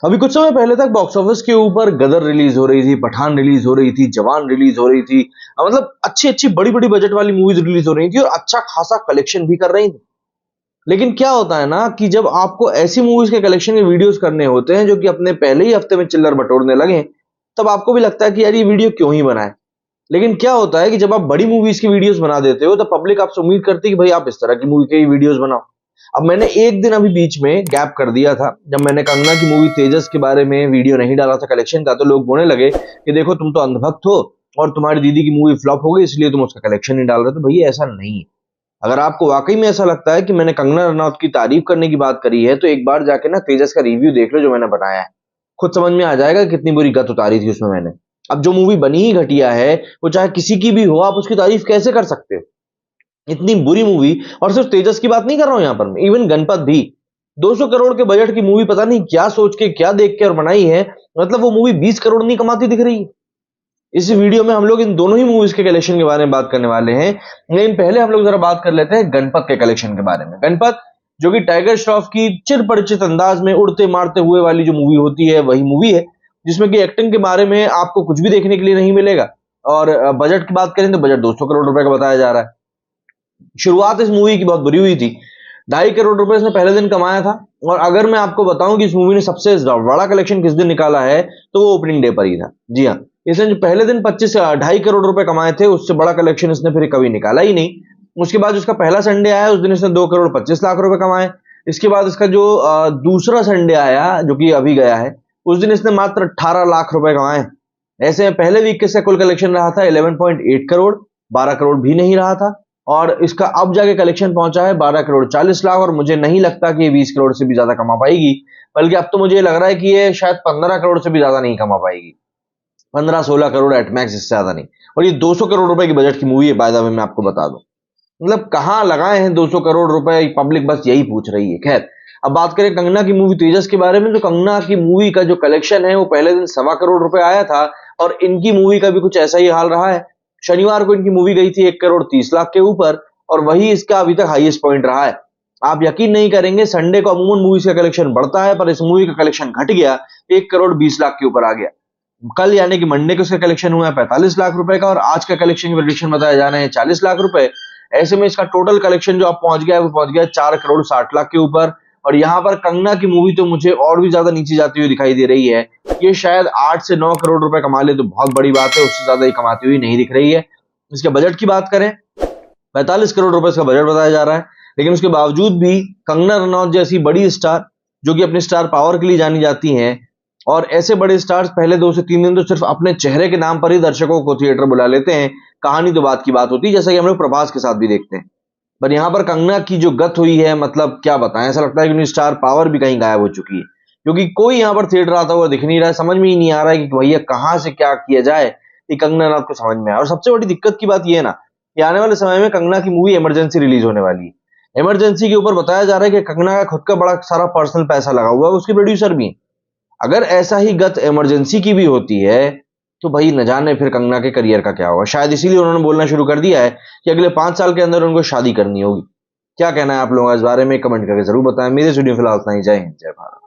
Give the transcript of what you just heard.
अभी कुछ समय पहले तक बॉक्स ऑफिस के ऊपर गदर रिलीज हो रही थी, पठान रिलीज हो रही थी, जवान रिलीज हो रही थी। मतलब अच्छी अच्छी बड़ी बड़ी बजट वाली मूवीज रिलीज हो रही थी और अच्छा खासा कलेक्शन भी कर रही थी। लेकिन क्या होता है ना कि जब आपको ऐसी मूवीज के कलेक्शन के वीडियोस करने होते हैं जो कि अपने पहले ही हफ्ते में चिल्लर बटोरने लगे, तब आपको भी लगता है कि यार ये वीडियो क्यों ही बनाए। लेकिन क्या होता है कि जब आप बड़ी मूवीज की वीडियोस बना देते हो तो पब्लिक आपसे उम्मीद करती है कि भाई आप इस तरह की मूवी के वीडियोस बनाओ। अब मैंने एक दिन अभी बीच में गैप कर दिया था, जब मैंने कंगना की मूवी तेजस के बारे में वीडियो नहीं डाला था कलेक्शन का, तो लोग बोलने लगे कि देखो तुम तो अंधभक्त हो और तुम्हारी दीदी की मूवी फ्लॉप हो गई इसलिए तुम उसका कलेक्शन नहीं डाल रहे। तो भैया ऐसा नहीं है। अगर आपको वाकई में ऐसा लगता है कि मैंने कंगना रनौत की तारीफ करने की बात करी है तो एक बार जाके ना तेजस का रिव्यू देख लो जो मैंने बनाया है। खुद समझ में आ जाएगा कि कितनी बुरी गत उतारी थी उसमें मैंने। अब जो मूवी बनी ही घटिया है, वो चाहे किसी की भी हो, आप उसकी तारीफ कैसे कर सकते हो? इतनी बुरी मूवी। और सिर्फ तेजस की बात नहीं कर रहा हूं यहां पर, इवन गणपत भी 200 करोड़ के बजट की मूवी पता नहीं क्या सोच के क्या देख के और बनाई है। मतलब वो मूवी 20 करोड़ नहीं कमाती दिख रही है। इस वीडियो में हम लोग इन दोनों ही मूवीज के कलेक्शन के बारे में बात करने वाले हैं। लेकिन पहले हम लोग जरा बात कर लेते हैं गणपत के कलेक्शन के बारे में। गणपत जो कि टाइगर श्रॉफ की चिर परिचित अंदाज में उड़ते मारते हुए वाली जो मूवी होती है वही मूवी है, जिसमें कि एक्टिंग के बारे में आपको कुछ भी देखने के लिए नहीं मिलेगा। और बजट की बात करें तो बजट 200 करोड़ रुपए का बताया जा रहा है। शुरुआत इस मूवी की बहुत बुरी हुई थी। 2.5 करोड़ रुपए इसने पहले दिन कमाया था। और अगर मैं आपको बताऊं कि इस मूवी ने सबसे बड़ा कलेक्शन किस दिन निकाला है, तो वो ओपनिंग डे पर ही था। जी हाँ, इसने जो पहले दिन 2.5 करोड़ रुपए कमाए थे, उससे बड़ा कलेक्शन इसने फिर कभी निकाला ही नहीं। उसके बाद उसका पहला संडे आया, उस दिन इसने 2 करोड़ 25 लाख रुपए कमाए। इसके बाद इसका जो दूसरा संडे आया जो कि अभी गया है, उस दिन इसने मात्र 18 लाख रुपए कमाए। ऐसे में पहले वीक के इसका कुल कलेक्शन रहा था 11.8 करोड़, 12 करोड़ भी नहीं रहा था। और इसका अब जाके कलेक्शन पहुंचा है 12 करोड़ 40 लाख, और मुझे नहीं लगता कि ये 20 करोड़ से भी ज्यादा कमा पाएगी। बल्कि अब तो मुझे लग रहा है कि ये शायद 15 करोड़ से भी ज्यादा नहीं कमा पाएगी। 15-16 करोड़ एट मैक्स, इससे ज्यादा नहीं। और ये 200 करोड़ रुपए की बजट की मूवी है, बाय द वे मैं आपको बता दूं। मतलब कहाँ लगाए हैं 200 करोड़ रुपए, पब्लिक बस यही पूछ रही है। खैर, अब बात करें कंगना की मूवी तेजस के बारे में, तो कंगना की मूवी का जो कलेक्शन है वो पहले दिन 1.25 करोड़ रुपए आया था। और इनकी मूवी का भी कुछ ऐसा ही हाल रहा है। शनिवार को इनकी मूवी गई थी 1 करोड़ 30 लाख के ऊपर, और वही इसका अभी तक हाईएस्ट पॉइंट रहा है। आप यकीन नहीं करेंगे, संडे को अमूमन मूवीज का कलेक्शन बढ़ता है, पर इस मूवी का कलेक्शन घट गया, 1 करोड़ 20 लाख के ऊपर आ गया। कल यानी कि मंडे को इसका कलेक्शन हुआ है 45 लाख रुपए का, और आज का कलेक्शन की प्रेडिक्शन बताया जा रहे हैं 40 लाख रुपए। ऐसे में इसका टोटल कलेक्शन जो अब पहुंच गया है वो पहुंच गया 4 करोड़ 60 लाख के ऊपर। और यहाँ पर कंगना की मूवी तो मुझे और भी ज्यादा नीचे जाती हुई दिखाई दे रही है। ये शायद 8 से 9 करोड़ रुपए कमा ले तो बहुत बड़ी बात है, उससे ज्यादा ही कमाती हुई नहीं दिख रही है। इसके बजट की बात करें, 45 करोड़ रुपए इसका बजट बताया जा रहा है। लेकिन उसके बावजूद भी कंगना रनौत जैसी बड़ी स्टार, जो कि अपने स्टार पावर के लिए जानी जाती हैं, और ऐसे बड़े स्टार्स पहले 2 से 3 दिन तो सिर्फ अपने चेहरे के नाम पर ही दर्शकों को थिएटर बुला लेते हैं। कहानी तो बात की बात होती है, जैसा कि हम लोग प्रभास के साथ भी देखते हैं। पर यहाँ पर कंगना की जो गत हुई है, मतलब क्या बताएं, ऐसा लगता है कि उनकी स्टार पावर भी कहीं गायब हो चुकी है। क्योंकि कोई यहाँ पर थिएटर आता हुआ दिख नहीं रहा है, समझ में ही नहीं आ रहा है कि भैया कहाँ से क्या किया जाए कि कंगना रनौत को समझ में आए। और सबसे बड़ी दिक्कत की बात ये है ना कि आने वाले समय में कंगना की मूवी इमरजेंसी रिलीज होने वाली है। इमरजेंसी के ऊपर बताया जा रहा है कि कंगना का खुद का बड़ा सारा पर्सनल पैसा लगा हुआ है, उसके प्रोड्यूसर भी हैं। अगर ऐसा ही गत इमरजेंसी की भी होती है, तो भाई न जाने फिर कंगना के करियर का क्या होगा। शायद इसीलिए उन्होंने बोलना शुरू कर दिया है कि अगले 5 साल के अंदर उनको शादी करनी होगी। क्या कहना है आप लोगों का इस बारे में, कमेंट करके जरूर बताएं। मेरे स्टूडियो फिलहाल इतना ही। जय हिंद, जय भारत।